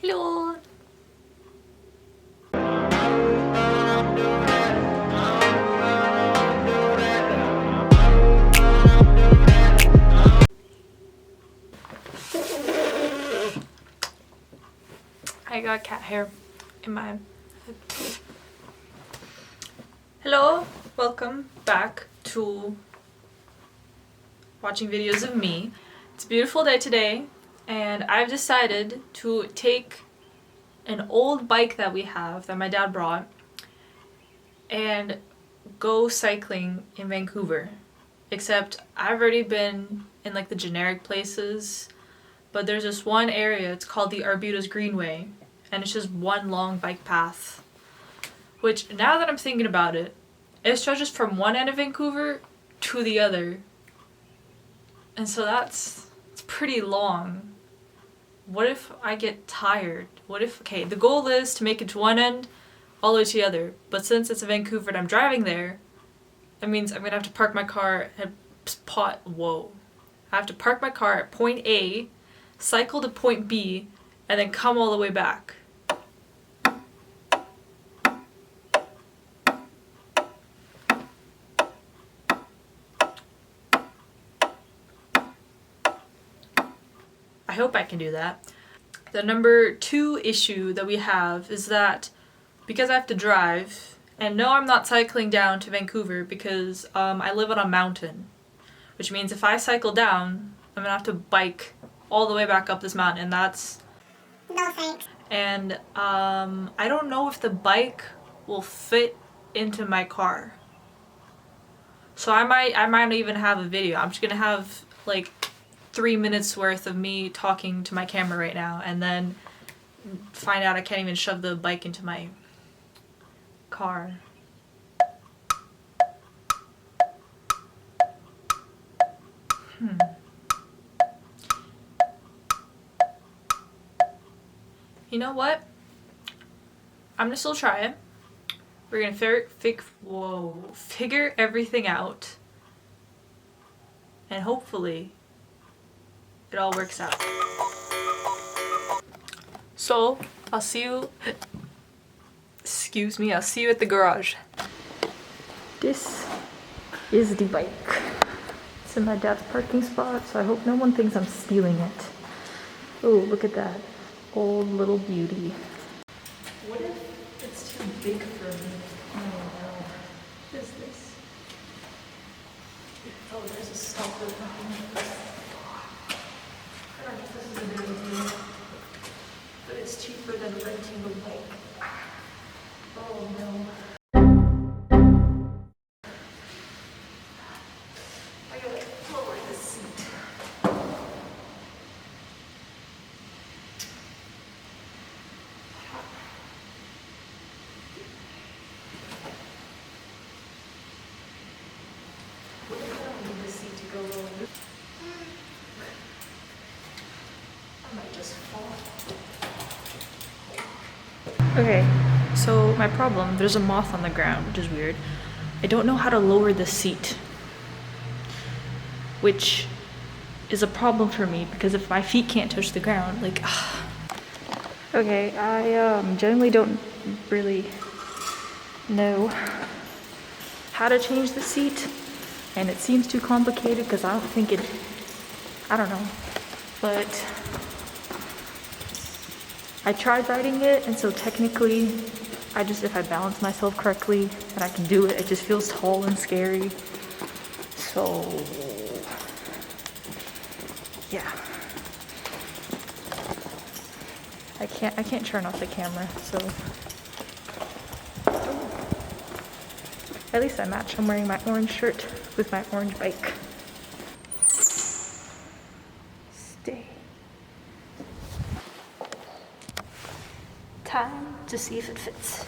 Hello! I got cat hair in my head. Hello! Welcome back to watching videos of me. It's a beautiful day today, and I've decided to take an old bike that we have that my dad brought and go cycling in Vancouver. Except I've already been in like the generic places, but there's this one area, it's called the Arbutus Greenway, and it's just one long bike path. Which, now that I'm thinking about it, it stretches from one end of Vancouver to the other. And so it's pretty long. What if I get tired? What if, okay, the goal is to make it to one end all the way to the other, but since it's in Vancouver and I'm driving there, that means I'm gonna have to park my car at I have to park my car at point A, cycle to point B, and then come all the way back. I hope I can do that. The number 2 issue that we have is that because I have to drive, and no, I'm not cycling down to Vancouver because I live on a mountain, which means if I cycle down, I'm gonna have to bike all the way back up this mountain, and that's no thanks. And I don't know if the bike will fit into my car. So I might not even have a video. I'm just gonna have like 3 minutes worth of me talking to my camera right now, and then find out I can't even shove the bike into my car. You know what? I'm gonna still try it. We're gonna figure everything out, and hopefully it all works out. So I'll see you. Excuse me. I'll see you at the garage. This is the bike. It's in my dad's parking spot, so I hope no one thinks I'm stealing it. Oh, look at that. Old little beauty. What if it's too big for me? Oh no. What is this? Oh, there's a stopper behind me. I don't know if this is a good idea, but it's cheaper than renting a bike. Oh no. I gotta lower the seat. What if I don't need the seat to go lower? I might just fall. Okay, so my problem, there's a moth on the ground, which is weird. I don't know how to lower the seat, which is a problem for me because if my feet can't touch the ground, like, Okay, I generally don't really know how to change the seat, and it seems too complicated because I don't know, but I tried writing it, and so technically, if I balance myself correctly, and I can do it, it just feels tall and scary. So, yeah. I can't turn off the camera, so. At least I match. I'm wearing my orange shirt with my orange bike. Stay. Time to see if it fits.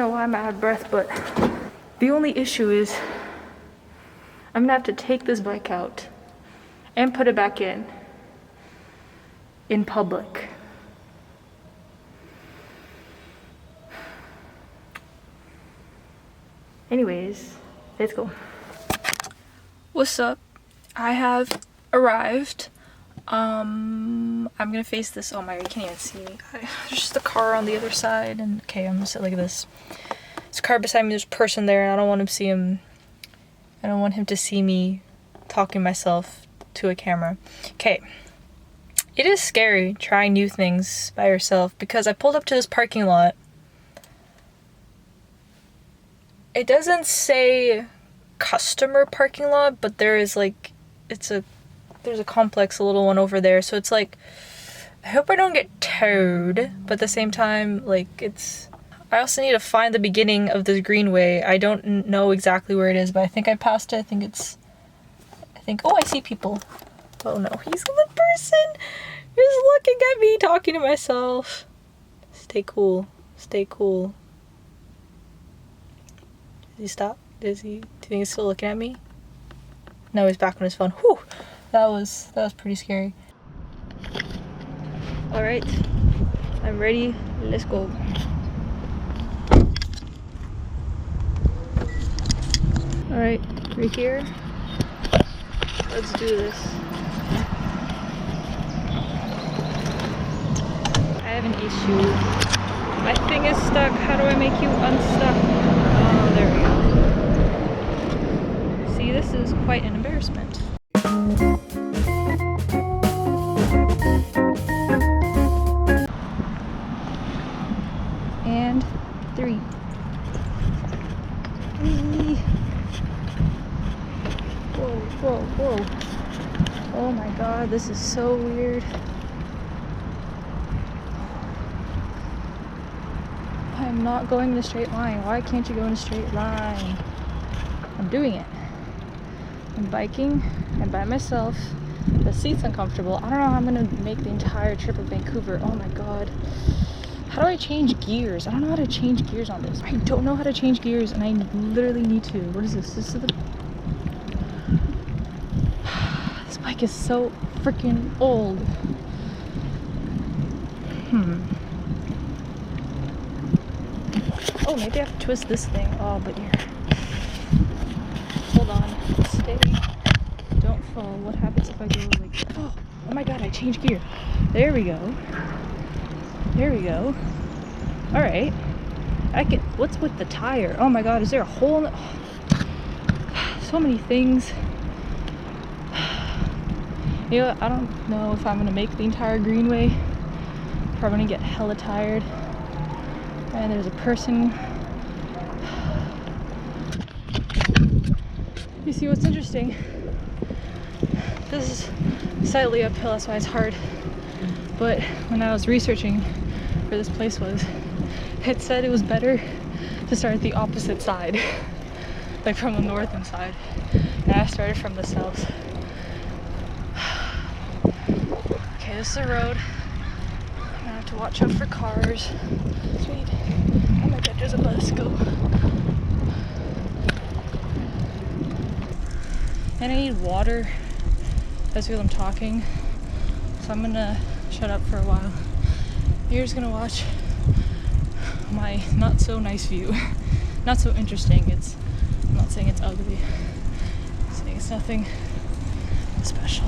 know why I'm out of breath, but the only issue is I'm gonna have to take this bike out and put it back in public. Anyways, let's go. What's up? I have arrived. I'm gonna face this. Oh my god, you can't even see me. There's just the car on the other side, and okay, I'm gonna sit like this. There's a car beside me, there's a person there, and I don't want him to see him. I don't want him to see me talking myself to a camera. Okay. It is scary trying new things by yourself because I pulled up to this parking lot. It doesn't say customer parking lot, but there is like, there's a complex, a little one over there. So it's like, I hope I don't get towed, but at the same time, like I also need to find the beginning of this greenway. I don't know exactly where it is, but I think I passed it. Oh, I see people. Oh no, he's the person who's looking at me, talking to myself. Stay cool. Stay cool. Did he stop? Do you think he's still looking at me? No, he's back on his phone. Whew! That was pretty scary. Alright. I'm ready. Let's go. Alright, we're here. Let's do this. I have an issue. My thing is stuck. How do I make you unstuck? Oh, there we go. See, this is quite an embarrassment. And 3. Whee. Whoa, whoa, whoa. Oh my god, this is so weird. I'm not going in a straight line. Why can't you go in a straight line? I'm doing it. I'm biking. I'm by myself. The seat's uncomfortable. I don't know how I'm gonna make the entire trip of Vancouver. Oh my god. How do I change gears? I don't know how to change gears on this. I don't know how to change gears and I literally need to. What is this? This is the... This bike is so freaking old. Oh, maybe I have to twist this thing. Oh, but you're... Hold on. Stay. Don't fall. What happens if I go like... Oh my god, I changed gear. There we go. There we go. Alright. I can... What's with the tire? Oh my god, is there a hole in the... Oh. So many things. You know what? I don't know if I'm gonna make the entire greenway. Probably gonna get hella tired. And there's a person. You see what's interesting? This is slightly uphill, that's why it's hard. But when I was researching where this place was, it said it was better to start at the opposite side, like from the northern side. And I started from the south. Okay, this is the road. I'm gonna have to watch out for cars. Sweet. Oh my god, there's a bus. Go. And I need water. That's because I'm talking. So I'm gonna shut up for a while. You're just gonna watch my not so nice view. Not so interesting. I'm not saying it's ugly. I'm saying it's nothing special.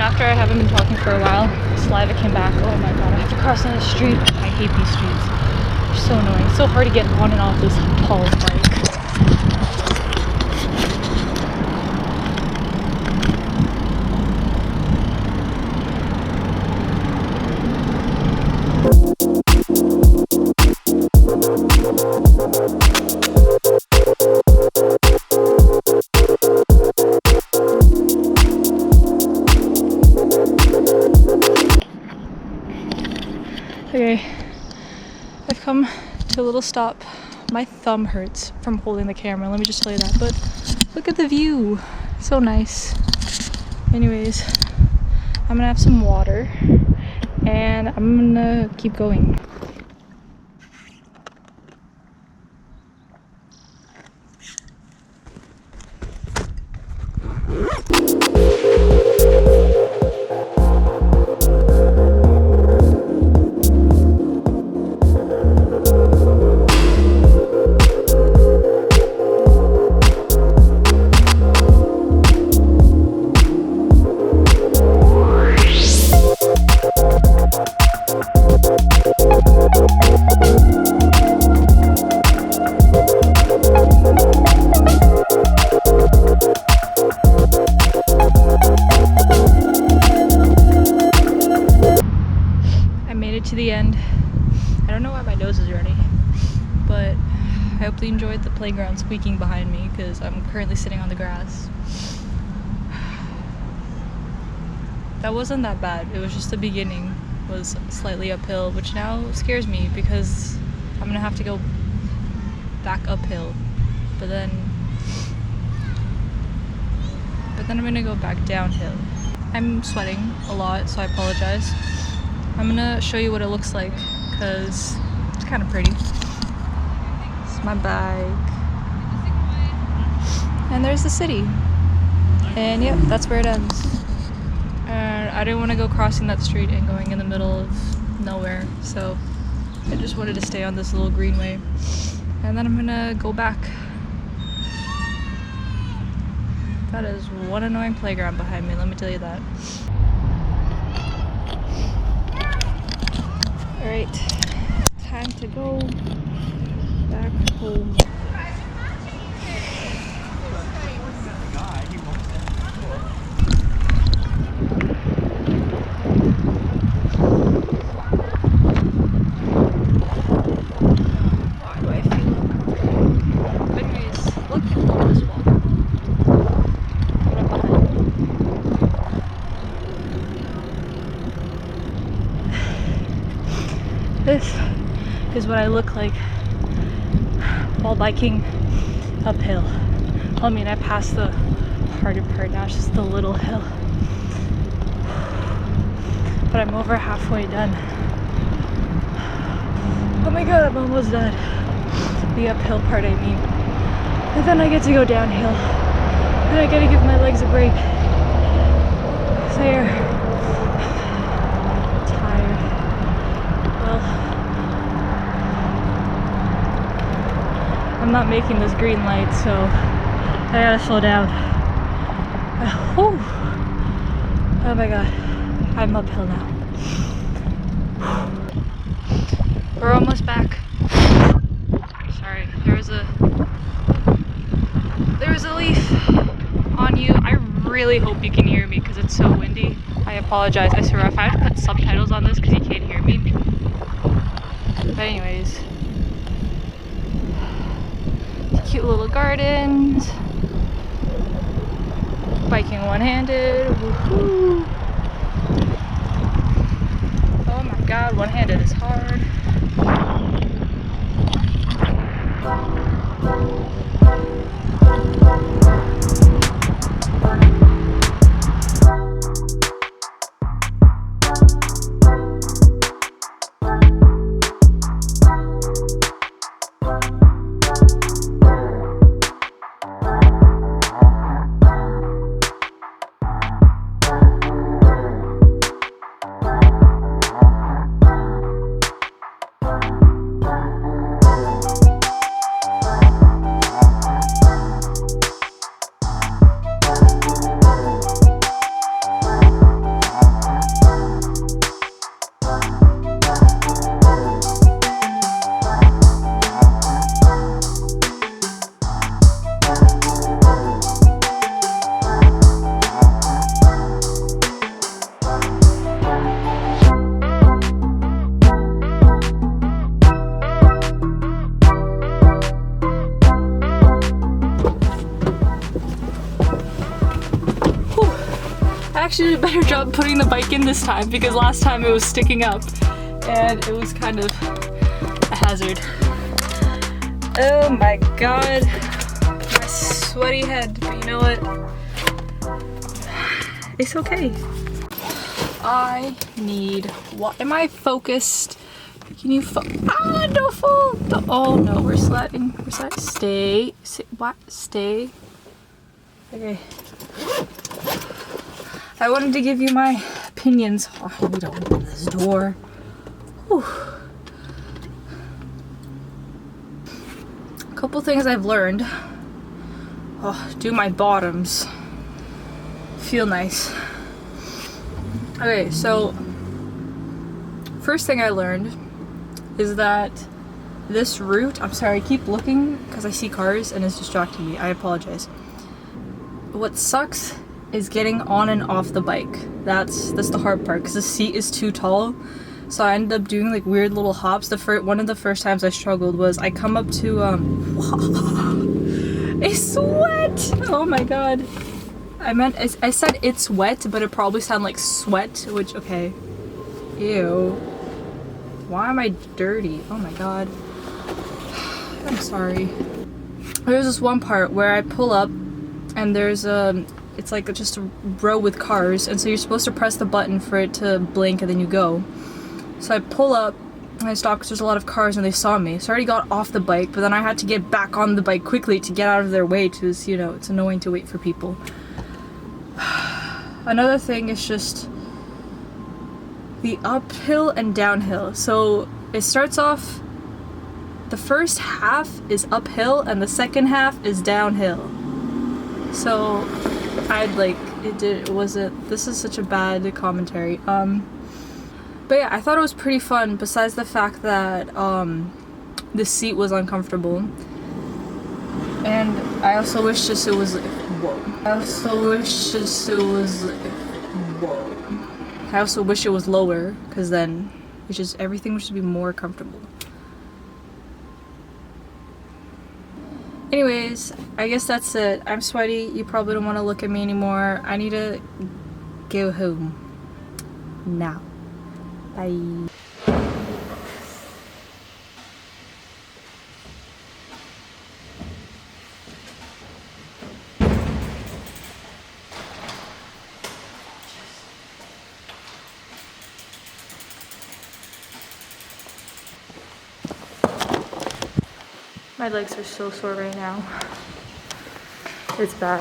After I haven't been talking for a while, saliva came back. Oh my god, I have to cross another street. I hate these streets. They're so annoying. It's so hard to get on and off this tall bike. Okay, I've come to a little stop. My thumb hurts from holding the camera, let me just tell you that, but look at the view, so nice. Anyways, I'm gonna have some water and I'm gonna keep going. To the end. I don't know why my nose is running, but I hope you enjoyed the playground squeaking behind me because I'm currently sitting on the grass. That wasn't that bad. It was just the beginning was slightly uphill, which now scares me because I'm gonna have to go back uphill, but then I'm gonna go back downhill. I'm sweating a lot, so I apologize. I'm gonna show you what it looks like because it's kind of pretty. It's my bike. And there's the city. And yep, that's where it ends. And I didn't want to go crossing that street and going in the middle of nowhere, so I just wanted to stay on this little greenway. And then I'm gonna go back. That is one annoying playground behind me, let me tell you that. Alright, time to go back home. Why do I feel uncomfortable? Anyways, look at this wall. Right behind me. This is what I look like while biking uphill. I mean, I passed the harder part, now it's just the little hill. But I'm over halfway done. Oh my god, I'm almost done. The uphill part, I mean. And then I get to go downhill. And I gotta give my legs a break. They're tired. Well, I'm not making this green light, so I gotta slow down. Oh my god, I'm uphill now. We're almost back. Sorry, there was a leaf on you. I really hope you can hear me because it's so windy. I apologize. I swear if I have to put subtitles on this because you can't hear me. But anyways, cute little gardens. Biking one-handed. Woohoo! Oh my god, one-handed is hard. I actually did a better job putting the bike in this time because last time it was sticking up and it was kind of a hazard. Oh my god, my sweaty head, but you know what? It's okay. I need, what, am I focused? Can you don't fall. Oh no, we're sliding. We're sliding. Stay. What? Stay. Okay. I wanted to give you my opinions. Oh, I need to open this door. Whew. A couple things I've learned. Oh, do my bottoms feel nice. Okay, so first thing I learned is that this route, I'm sorry, I keep looking because I see cars and it's distracting me. I apologize. What sucks is getting on and off the bike. That's the hard part because the seat is too tall. So I ended up doing like weird little hops. One of the first times I struggled was I come up to a sweat. Oh my god. I said it's wet, but it probably sounded like sweat, which, okay. Ew. Why am I dirty? Oh my god. I'm sorry. There's this one part where I pull up and there's it's like just a row with cars, and so you're supposed to press the button for it to blink and then you go. So I pull up and I stop because there's a lot of cars and they saw me. So I already got off the bike, but then I had to get back on the bike quickly to get out of their way because, you know, it's annoying to wait for people. Another thing is just the uphill and downhill. So it starts off, the first half is uphill and the second half is downhill. So this is such a bad commentary. But yeah, I thought it was pretty fun besides the fact that the seat was uncomfortable. And I also wish just it was I also wish it was lower, because then everything would just be more comfortable. Anyways, I guess that's it. I'm sweaty. You probably don't want to look at me anymore. I need to go home now. Bye. My legs are so sore right now. It's bad.